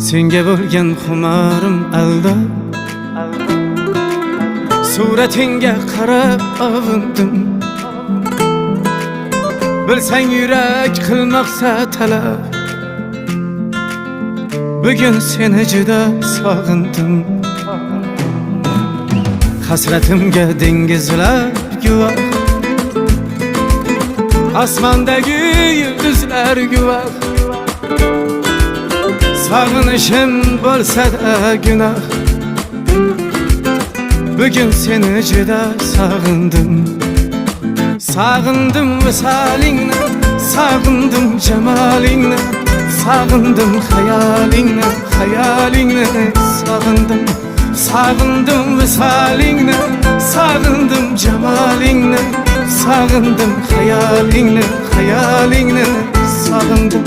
Senga bo'lgan xumarim alda, suratingga qarab avundim. Bilsang yurak qilmoqsa talab, bugun seni juda sog'indim. Hasratimga dengizlar guvoh, osmondagi yulduzlar guvoh. Sog'inishim bo'lsa-da gunoh, bugun seni juda sog'indim. Sog'indim visolingni, sog'indim jamolingni, sog'indim xayolingni, xayolingni sog'indim. Sog'indim visolingni, sog'indim jamolingni, sog'indim xayolingni, xayolingni sog'indim.